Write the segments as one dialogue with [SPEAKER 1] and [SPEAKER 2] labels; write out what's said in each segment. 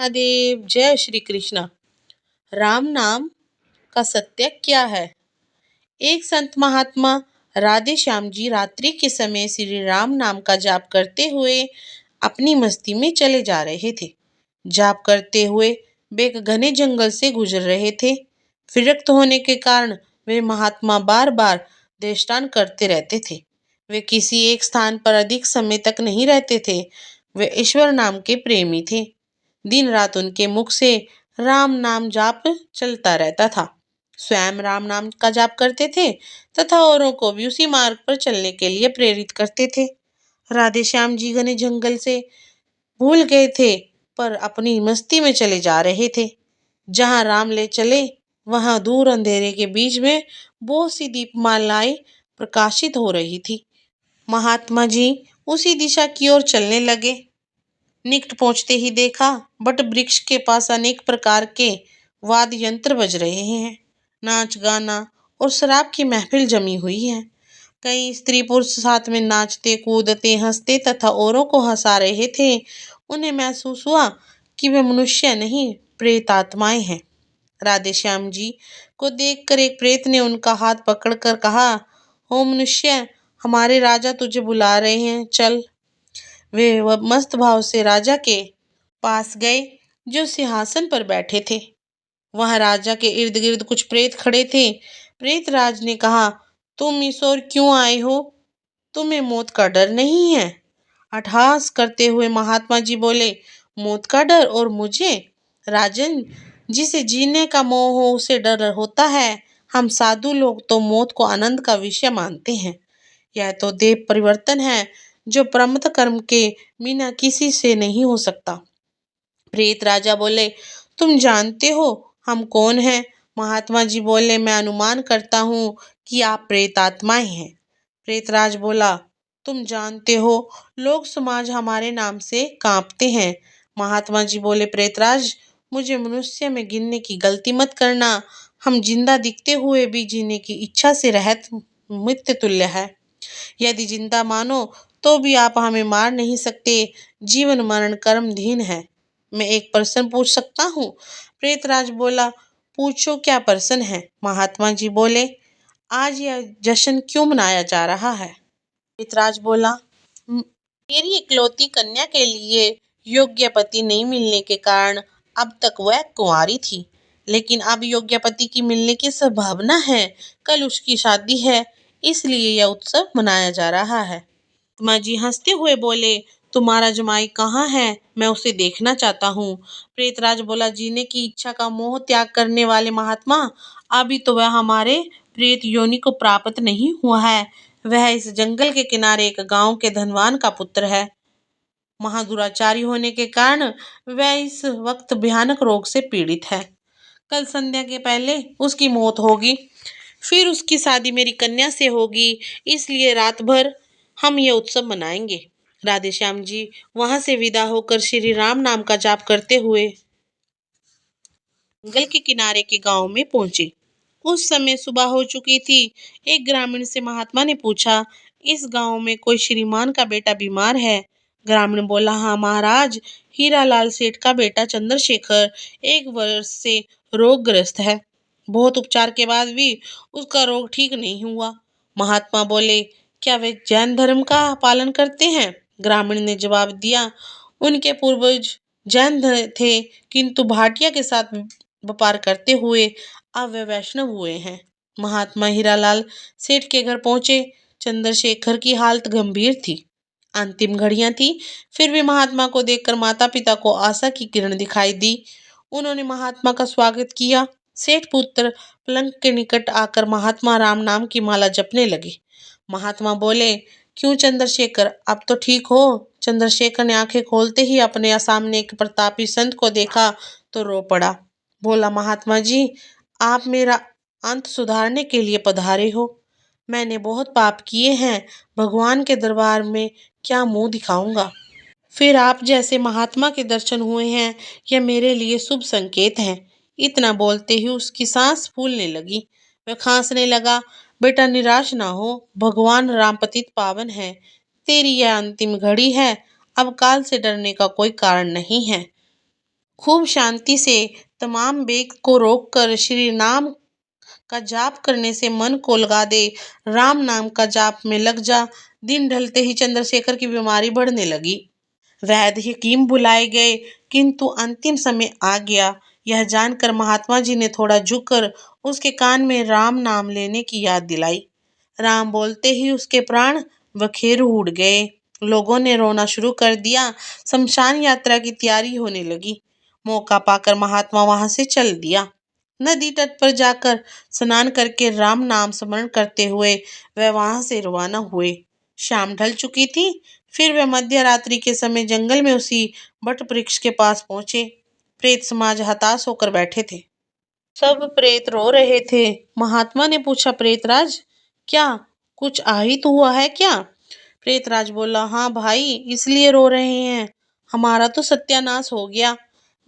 [SPEAKER 1] महादेव। जय श्री कृष्ण। राम नाम का सत्य क्या है? एक संत महात्मा राधे श्याम जी रात्रि के समय श्री राम नाम का जाप करते हुए अपनी मस्ती में चले जा रहे थे। जाप करते हुए वे एक घने जंगल से गुजर रहे थे। विरक्त होने के कारण वे महात्मा बार बार दृष्टान करते रहते थे। वे किसी एक स्थान पर अधिक समय तक नहीं रहते थे। वे ईश्वर नाम के प्रेमी थे। दिन रात उनके मुख से राम नाम जाप चलता रहता था। स्वयं राम नाम का जाप करते थे तथा औरों को भी उसी मार्ग पर चलने के लिए प्रेरित करते थे। राधे श्याम जी घने जंगल से भूल गए थे पर अपनी मस्ती में चले जा रहे थे। जहां राम ले चले वहां दूर अंधेरे के बीच में बहुत सी दीपमालाएं प्रकाशित हो रही थी। महात्मा जी उसी दिशा की ओर चलने लगे। निकट पहुंचते ही देखा बट वृक्ष के पास अनेक प्रकार के वाद्य यंत्र बज रहे हैं। नाच गाना और शराब की महफिल जमी हुई है। कई स्त्री पुरुष साथ में नाचते कूदते हंसते तथा औरों को हंसा रहे थे। उन्हें महसूस हुआ कि वे मनुष्य नहीं प्रेत आत्माएं हैं। राधे श्याम जी को देखकर एक प्रेत ने उनका हाथ पकड़कर कहा, ओ मनुष्य, हमारे राजा तुझे बुला रहे हैं, चल। वे मस्त भाव से राजा के पास गए जो सिंहासन पर बैठे थे। वहां राजा के इर्द गिर्द कुछ प्रेत खड़े थे। प्रेत राज ने कहा, तुम इस ओर क्यों आए हो? तुम्हें मौत का डर नहीं है? अट्टहास करते हुए महात्मा जी बोले, मौत का डर और मुझे? राजन, जिसे जीने का मोह हो उसे डर होता है। हम साधु लोग तो मौत को आनंद का विषय मानते हैं। यह तो देव परिवर्तन है जो प्रमथ कर्म के बिना किसी से नहीं हो सकता। प्रेत राजा बोले, तुम जानते हो हम कौन हैं? महात्मा जी बोले, मैं अनुमान करता हूँ कि आप प्रेत आत्माएं हैं। प्रेतराज बोला, तुम जानते हो लोग समाज हमारे नाम से कांपते हैं। महात्मा जी बोले, प्रेतराज, मुझे मनुष्य में गिनने की गलती मत करना। हम जिंदा दिखते हुए भी जीने की इच्छा से रहित मृत्यु तुल्य है। यदि जिंदा मानो तो भी आप हमें मार नहीं सकते। जीवन मरण कर्मधीन है। मैं एक प्रश्न पूछ सकता हूँ? प्रेतराज बोला, पूछो, क्या प्रश्न है? महात्मा जी बोले, आज यह जश्न क्यों मनाया जा रहा है? प्रेतराज बोला, मेरी इकलौती कन्या के लिए योग्य पति नहीं मिलने के कारण अब तक वह कुंवारी थी, लेकिन अब योग्य पति की मिलने की संभावना है। कल उसकी शादी है, इसलिए यह उत्सव मनाया जा रहा है। माँ जी हंसते हुए बोले, तुम्हारा जमाई कहाँ है? मैं उसे देखना चाहता हूँ। प्रेतराज बोला, जीने की इच्छा का मोह त्याग करने वाले महात्मा, अभी तो वह हमारे प्रेत योनि को प्राप्त नहीं हुआ है। वह इस जंगल के किनारे एक गांव के धनवान का पुत्र है। महादुराचारी होने के कारण वह इस वक्त भयानक रोग से पीड़ित है। कल संध्या के पहले उसकी मौत होगी, फिर उसकी शादी मेरी कन्या से होगी, इसलिए रात भर हम ये उत्सव मनाएंगे। राधे श्याम जी वहां से विदा होकर श्री राम नाम का जाप करते हुए जंगल के किनारे के गांव में पहुंचे। उस समय सुबह हो चुकी थी। एक ग्रामीण से महात्मा ने पूछा, इस गांव में कोई श्रीमान का बेटा बीमार है? ग्रामीण बोला, हाँ महाराज, हीरालाल सेठ का बेटा चंद्रशेखर 1 वर्ष से रोगग्रस्त है। बहुत उपचार के बाद भी उसका रोग ठीक नहीं हुआ। महात्मा बोले, क्या वे जैन धर्म का पालन करते हैं? ग्रामीण ने जवाब दिया, उनके पूर्वज जैन थे, किंतु भाटिया के साथ व्यापार करते हुए अब वे वैष्णव हुए हैं। महात्मा हीरालाल सेठ के घर पहुंचे। चंद्रशेखर की हालत गंभीर थी। अंतिम घड़ियां थी, फिर भी महात्मा को देखकर माता पिता को आशा की किरण दिखाई दी। उन्होंने महात्मा का स्वागत किया। सेठ पुत्र पलंग के निकट आकर महात्मा राम नाम की माला जपने लगे। महात्मा बोले, क्यों चंद्रशेखर, अब तो ठीक हो? चंद्रशेखर ने आंखें खोलते ही अपने सामने एक प्रतापी संत को देखा तो रो पड़ा। बोला, महात्मा जी, आप मेरा अंत सुधारने के लिए पधारे हो। मैंने बहुत पाप किए हैं, भगवान के दरबार में क्या मुंह दिखाऊंगा। फिर आप जैसे महात्मा के दर्शन हुए हैं, यह मेरे लिए शुभ संकेत है। इतना बोलते ही उसकी सांस फूलने लगी। वह खांसने लगा। बेटा निराश ना हो, भगवान राम पतित पावन है। तेरी यह अंतिम घड़ी है, अब काल से डरने का कोई कारण नहीं है। खूब शांति से तमाम वेग को रोककर श्री नाम का जाप करने से मन को लगा दे। राम नाम का जाप में लग जा। दिन ढलते ही चंद्रशेखर की बीमारी बढ़ने लगी। वैद्य हकीम बुलाए गए, किंतु अंतिम समय आ गया। यह जानकर महात्मा जी ने थोड़ा झुककर उसके कान में राम नाम लेने की याद दिलाई। राम बोलते ही उसके प्राण बखेर उड़ गए। लोगों ने रोना शुरू कर दिया। शमशान यात्रा की तैयारी होने लगी। मौका पाकर महात्मा वहां से चल दिया। नदी तट पर जाकर स्नान करके राम नाम स्मरण करते हुए वह वहां से रवाना हुए। शाम ढल चुकी थी। फिर वे मध्य रात्रि के समय जंगल में उसी बट वृक्ष के पास पहुंचे। प्रेत समाज हताश होकर बैठे थे। सब प्रेत रो रहे थे। महात्मा ने पूछा, प्रेतराज, क्या कुछ आहित हुआ है क्या? प्रेतराज बोला, हाँ भाई, इसलिए रो रहे हैं। हमारा तो सत्यानाश हो गया।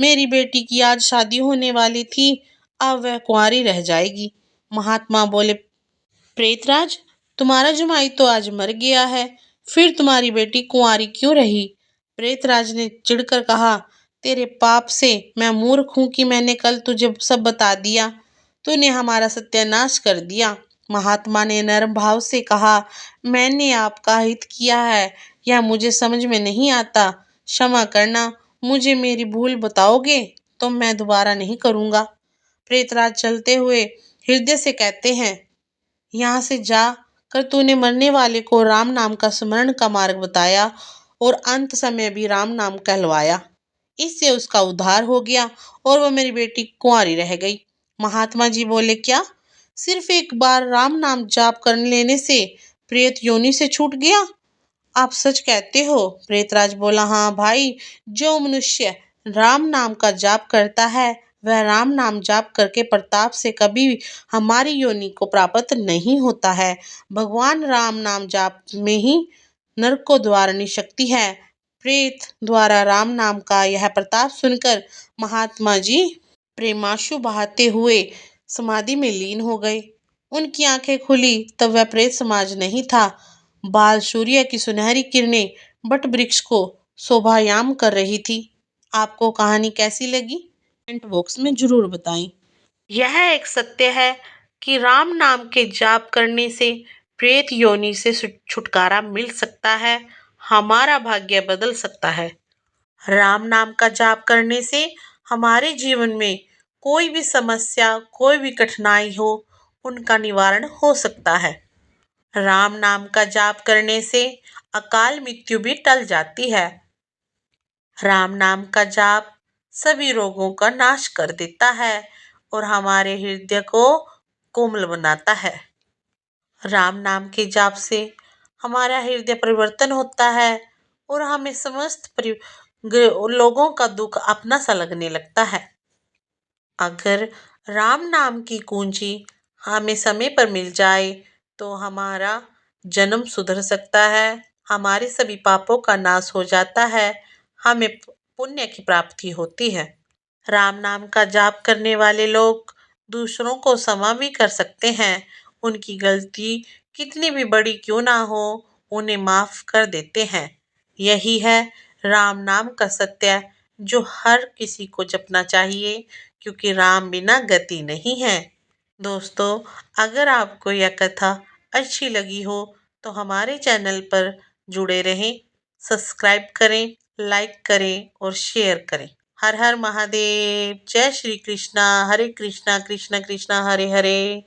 [SPEAKER 1] मेरी बेटी की आज शादी होने वाली थी, अब वह कुंवारी रह जाएगी। महात्मा बोले, प्रेतराज, तुम्हारा जमाई तो आज मर गया है, फिर तुम्हारी बेटी कुंवारी क्यों रही? प्रेतराज ने चिढ़कर कहा, तेरे पाप से मैं मूर्ख हूं कि मैंने कल तुझे सब बता दिया। तूने हमारा सत्यानाश कर दिया। महात्मा ने नर्म भाव से कहा, मैंने आपका हित किया है, यह मुझे समझ में नहीं आता। क्षमा करना। मुझे मेरी भूल बताओगे तो मैं दोबारा नहीं करूंगा। प्रेतराज चलते हुए हृदय से कहते हैं, यहाँ से जा कर तूने मरने वाले को राम नाम का स्मरण का मार्ग बताया और अंत समय भी राम नाम कहलवाया। इससे उसका उद्धार हो गया और वह मेरी बेटी कुंवारी रह गई। महात्मा जी बोले, क्या सिर्फ एक बार राम नाम जाप कर लेने से प्रेत योनि से छूट गया? आप सच कहते हो? प्रेतराज बोला, हाँ भाई, जो मनुष्य राम नाम का जाप करता है वह राम नाम जाप करके प्रताप से कभी हमारी योनि को प्राप्त नहीं होता है। भगवान राम नाम जाप में ही नरक को द्वारनी शक्ति है। प्रेत द्वारा राम नाम का यह प्रताप सुनकर महात्मा जी प्रेमाशु बहाते हुए समाधि में लीन हो गए। उनकी आंखें खुली तब वह प्रेत समाज नहीं था। बाल सूर्य की सुनहरी किरणें बट वृक्ष को शोभायाम कर रही थी। आपको कहानी कैसी लगी? कमेंट बॉक्स में जरूर बताएं। यह एक सत्य है कि राम नाम के जाप करने से प्रेत योनि से छुटकारा मिल सकता है। हमारा भाग्य बदल सकता है। राम नाम का जाप करने से हमारे जीवन में कोई भी समस्या, कोई भी कठिनाई हो, उनका निवारण हो सकता है। राम नाम का जाप करने से अकाल मृत्यु भी टल जाती है। राम नाम का जाप सभी रोगों का नाश कर देता है और हमारे हृदय को कोमल बनाता है। राम नाम के जाप से हमारा हृदय परिवर्तन होता है और हमें समस्त लोगों का दुख अपना सा लगने लगता है। अगर राम नाम की कुंजी हमें समय पर मिल जाए तो हमारा जन्म सुधर सकता है, हमारे सभी पापों का नाश हो जाता है, हमें पुण्य की प्राप्ति होती है। राम नाम का जाप करने वाले लोग दूसरों को क्षमा भी कर सकते हैं। उनकी गलती कितनी भी बड़ी क्यों ना हो, उन्हें माफ कर देते हैं। यही है राम नाम का सत्य जो हर किसी को जपना चाहिए, क्योंकि राम बिना गति नहीं है। दोस्तों, अगर आपको यह कथा अच्छी लगी हो तो हमारे चैनल पर जुड़े रहें, सब्सक्राइब करें, लाइक करें और शेयर करें। हर हर महादेव। जय श्री कृष्णा। हरे कृष्णा कृष्णा कृष्णा हरे हरे।